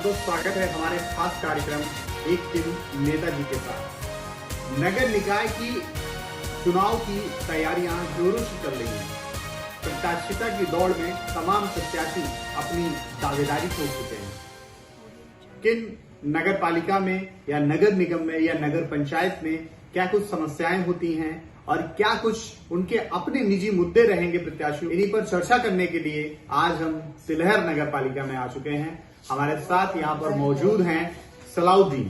बहुत बहुत स्वागत है हमारे खास कार्यक्रम एक दिन नेताजी के साथ। नगर निकाय की चुनाव की तैयारियां जोरों से चल रही हैं। प्रत्याशिता की दौड़ में तमाम प्रत्याशी अपनी दावेदारी छोड़ चुके हैं। किन नगर पालिका में या नगर निगम में या नगर पंचायत में क्या कुछ समस्याएं होती हैं और क्या कुछ उनके अपने निजी मुद्दे रहेंगे प्रत्याशियों, इन्हीं पर चर्चा करने के लिए आज हम तिलहर नगर पालिका में आ चुके हैं। हमारे साथ यहाँ पर मौजूद हैं सलाउद्दीन,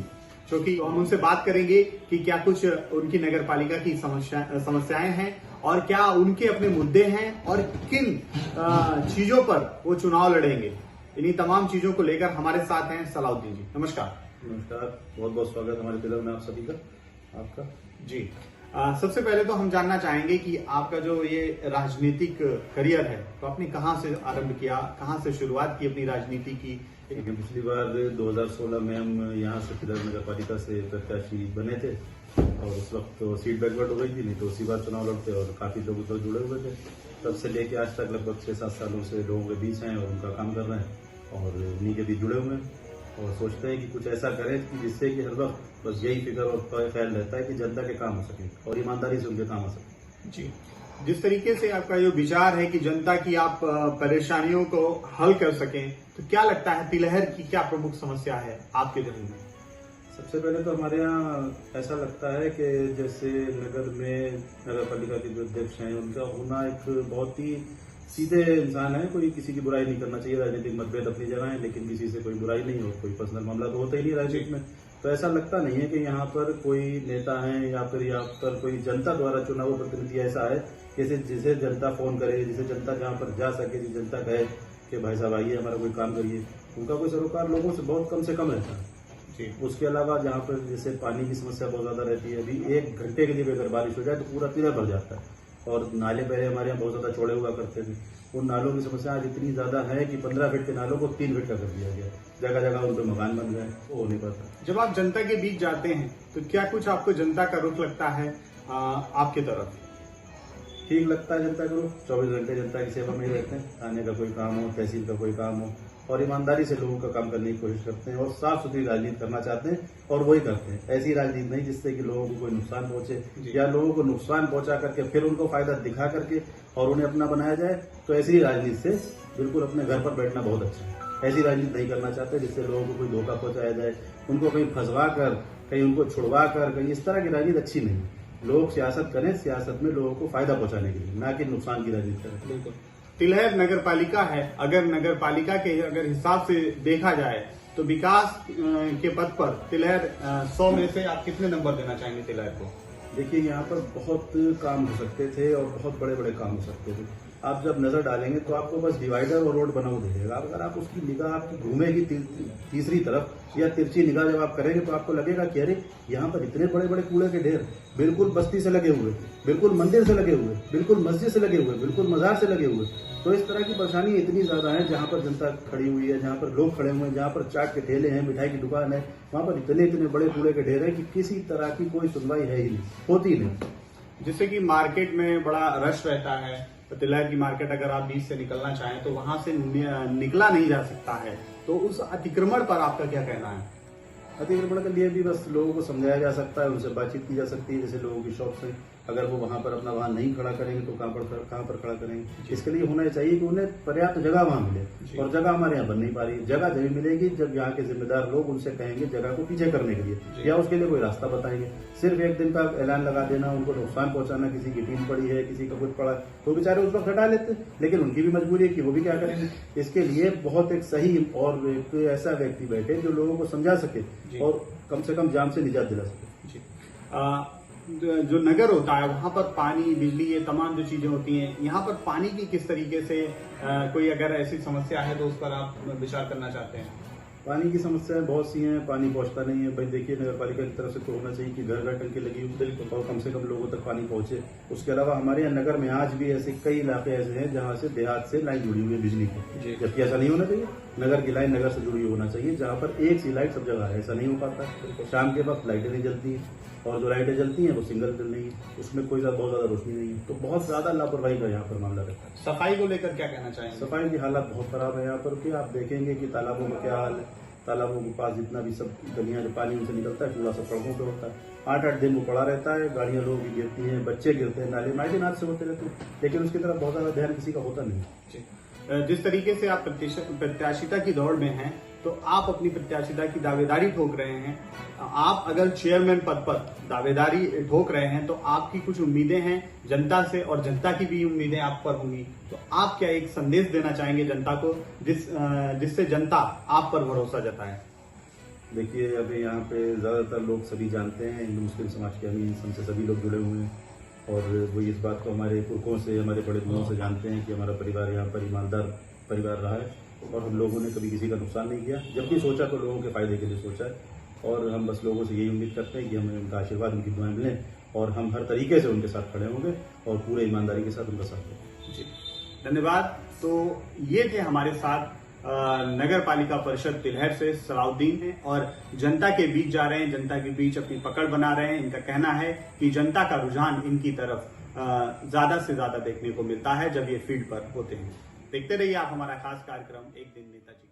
जो कि हम उनसे बात करेंगे कि क्या कुछ उनकी नगर पालिका की समस्याएं हैं और क्या उनके अपने मुद्दे हैं और किन चीजों पर वो चुनाव लड़ेंगे। इन्हीं तमाम चीजों को लेकर हमारे साथ हैं सलाउद्दीन जी। नमस्कार। नमस्कार, बहुत बहुत स्वागत हमारे तिलहर में आप सभी का, आपका जी। सबसे पहले तो हम जानना चाहेंगे कि आपका जो ये राजनीतिक करियर है, तो आपने कहाँ से आरंभ किया, कहाँ से शुरुआत की अपनी राजनीति की। पिछली बार 2016 में हम यहाँ से तिलहर नगर पालिका से प्रत्याशी बने थे और उस वक्त तो सीट बैकवर्ड हो गई थी, नहीं तो उसी बार चुनाव लड़ते और काफी लोग उस वक्त जुड़े हुए थे। तब से लेके आज तक लगभग 6-7 सालों से लोगों के बीच हैं और उनका काम कर रहे हैं और उन्हीं के बीच जुड़े हुए हैं और सोचते हैं कि कुछ ऐसा करें कि जिससे कि हर वक्त बस यही फिक्र और ख्याल रहता है कि जनता के काम हो सके और ईमानदारी से उनके काम हो सके। जी, जिस तरीके से आपका जो विचार है कि जनता की आप परेशानियों को हल कर सकें, तो क्या लगता है तिलहर की क्या प्रमुख समस्या है आपके जहन में? सबसे पहले तो हमारे यहाँ ऐसा लगता है कि जैसे नगर में नगर पालिका के जो अध्यक्ष हैं उनका होना एक बहुत ही सीधे इंसान है। कोई किसी की बुराई नहीं करना चाहिए, राजनीतिक मतभेद अपनी जगह है, लेकिन किसी से कोई बुराई नहीं हो, कोई पर्सनल मामला तो होता ही नहीं राजनीति में। तो ऐसा लगता नहीं है कि यहाँ पर कोई नेता है या फिर यहाँ पर कोई जनता द्वारा चुना हुआ प्रतिनिधि ऐसा है जिसे जनता फोन करे, जिसे जनता जहाँ पर जा सके, जिसे जनता कहे कि भाई साहब आइए हमारा कोई काम करिए। उनका कोई सरोकार लोगों से बहुत कम से कम रहता है। उसके अलावा जहाँ पर जैसे पानी की समस्या बहुत ज्यादा रहती है, अभी 1 घंटे के लिए भी अगर बारिश हो जाए तो पूरा तिलहर भर जाता है और नाले पहले हमारे यहाँ बहुत ज्यादा चौड़े हुआ करते थे। उन नालों की समस्या आज इतनी ज्यादा है कि 15 फीट के नालों को 3 फीट का कर दिया गया, जगह जगह उन पर मकान बन गए, वो हो नहीं पाता। जब आप जनता के बीच जाते हैं तो क्या कुछ आपको जनता का रुख लगता है आपकी तरफ? ठीक लगता है जनता को, 24 घंटे जनता की सेवा में ही रहते हैं। थाने का कोई काम हो, तहसील का कोई काम हो और ईमानदारी से लोगों का काम करने की कोशिश करते हैं और साफ सुथरी राजनीति करना चाहते हैं और वही करते हैं। ऐसी राजनीति नहीं जिससे कि लोगों को कोई नुकसान पहुंचे या लोगों को नुकसान पहुंचा करके फिर उनको फायदा दिखा करके और उन्हें अपना बनाया जाए। तो ऐसी राजनीति से बिल्कुल अपने घर पर बैठना बहुत अच्छा है। ऐसी राजनीति नहीं करना चाहते जिससे लोगों को कोई धोखा पहुंचाया जाए, उनको कहीं फंसवा कर, कहीं उनको छुड़वा कर, कहीं इस तरह की राजनीति अच्छी नहीं। लोग सियासत करें, सियासत में लोगों को फायदा पहुंचाने के लिए, ना कि नुकसान की राजनीति करें। बिल्कुल। तिलहर नगर पालिका है, अगर नगर पालिका के हिसाब से देखा जाए तो विकास के पद पर तिलहर 100 में से आप कितने नंबर देना चाहेंगे तिलहर को? देखिए, यहाँ पर बहुत काम हो सकते थे और बहुत बड़े बड़े काम हो सकते थे। आप जब नजर डालेंगे तो आपको बस डिवाइडर और रोड बना हुआ दिखेगा। अगर आप उसकी निगाह आपकी घूमेगी तीसरी तरफ या तिरछी निगाह जब आप करेंगे तो आपको लगेगा कि अरे यहाँ पर इतने बड़े बड़े कूड़े के ढेर बिल्कुल बस्ती से लगे हुए, बिल्कुल मंदिर से लगे हुए, बिल्कुल मस्जिद से लगे हुए, बिल्कुल मजार से लगे हुए। तो इस तरह की परेशानी इतनी ज्यादा है। जहाँ पर जनता खड़ी हुई है, जहाँ पर लोग खड़े हुए हैं, जहाँ पर चाट के ठेले हैं, मिठाई की दुकान है, वहाँ पर इतने बड़े कूड़े के ढेर है कि किसी तरह की कोई सुनवाई है ही नहीं, होती नहीं। जिससे कि मार्केट में बड़ा रश रहता है, तो तिलहर की मार्केट अगर आप बीच से निकलना चाहें तो वहां से निकला नहीं जा सकता है। तो उस अतिक्रमण पर आपका क्या कहना है? अतिक्रमण के लिए भी बस लोगों को समझाया जा सकता है, उनसे बातचीत की जा सकती है। जैसे लोगों की शॉप से अगर वो वहां पर अपना वाहन नहीं खड़ा करेंगे तो कहाँ पर खड़ा करेंगे। इसके लिए होना चाहिए कि उन्हें पर्याप्त जगह वहां मिले और जगह हमारे यहाँ बन नहीं पा रही। जगह जब मिलेगी जब यहाँ के जिम्मेदार लोग उनसे कहेंगे जगह को पीछे करने के लिए या उसके लिए कोई रास्ता बताएंगे। सिर्फ 1 दिन का ऐलान लगा देना, उनको नुकसान पहुंचाना, किसी की टीम पड़ी है, किसी का कुछ पड़ा, तो बेचारे उस वक्त हटा लेते, लेकिन उनकी भी मजबूरी है कि वो भी क्या करेंगे। इसके लिए बहुत एक सही और एक ऐसा व्यक्ति बैठे जो लोगों को समझा सके और कम से कम जाम से निजात दिला सके। जो नगर होता है वहां पर पानी, बिजली, ये तमाम जो चीजें होती हैं, यहाँ पर पानी की किस तरीके से कोई अगर ऐसी समस्या है तो उस पर आप विचार करना चाहते हैं? पानी की समस्याएं बहुत सी हैं, पानी पहुंचता नहीं है। भाई देखिए, नगर पालिका की तरफ से तो होना चाहिए कि घर घर टंकी लगी हुई और कम से कम लोगों तक पानी पहुंचे। उसके अलावा हमारे यहाँ नगर में आज भी ऐसे कई इलाके ऐसे हैं जहां से देहात से लाइन जुड़ी हुई है बिजली की, जबकि ऐसा नहीं होना चाहिए। नगर की लाइन नगर से जुड़ी होना चाहिए, जहाँ पर एक सी लाइट सब जगह है। ऐसा नहीं हो पाता। शाम के वक्त लाइटें नहीं जलती और जो लाइटें जलती हैं वो सिंगल नहीं है, उसमें कोई बहुत ज्यादा रोशनी नहीं है। तो बहुत ज्यादा लापरवाही का यहाँ पर मामला रहता है। सफाई को लेकर क्या कहना चाहेंगे? सफाई की हालत बहुत खराब है यहाँ पर कि आप देखेंगे कि तालाबों में क्या हाल है, तालाबों के पास जितना भी सब गलियां जो पानी उनसे निकलता है, कूड़ा सब सड़कों पे होता है। 8-8 दिन वो पड़ा रहता है, गाड़ियां लोगों की गिरती हैं, बच्चे गिरते हैं, नाले में दिन हादसे होते रहते हैं, लेकिन उसकी तरफ बहुत ज्यादा ध्यान किसी का होता नहीं। जिस तरीके से आप प्रत्याशिता की दौड़ में हैं, तो आप अपनी प्रत्याशिता की दावेदारी ठोक रहे हैं। आप अगर चेयरमैन पद पर दावेदारी ठोक रहे हैं तो आपकी कुछ उम्मीदें हैं जनता से, और जनता की भी उम्मीदें आप पर होंगी। तो आप क्या एक संदेश देना चाहेंगे जनता को, जिससे जनता आप पर भरोसा जताए? देखिए, अभी यहाँ पे ज्यादातर लोग सभी जानते हैं, हिंदू मुस्लिम समाज के अमीन हमसे सभी लोग जुड़े हुए हैं, और वो इस बात को हमारे पुरखों से, हमारे बड़े बुजुर्गों से जानते हैं कि हमारा परिवार यहाँ पर ईमानदार परिवार रहा है, और हम लोगों ने कभी किसी का नुकसान नहीं किया। जब भी सोचा तो लोगों के फायदे के लिए सोचा है, और हम बस लोगों से यही उम्मीद करते हैं कि हमें उनका आशीर्वाद, उनकी दुआएं मिलें, और हम हर तरीके से उनके साथ खड़े होंगे और पूरे ईमानदारी के साथ उनका साथ देंगे। जी, धन्यवाद। तो ये थे हमारे साथ नगर पालिका परिषद तिलहट से सलाउद्दीन हैं, और जनता के बीच जा रहे हैं, जनता के बीच अपनी पकड़ बना रहे हैं। इनका कहना है कि जनता का रुझान इनकी तरफ ज्यादा से ज्यादा देखने को मिलता है जब ये फील्ड पर होते हैं। देखते रहिए आप हमारा खास कार्यक्रम एक दिन नेताजी।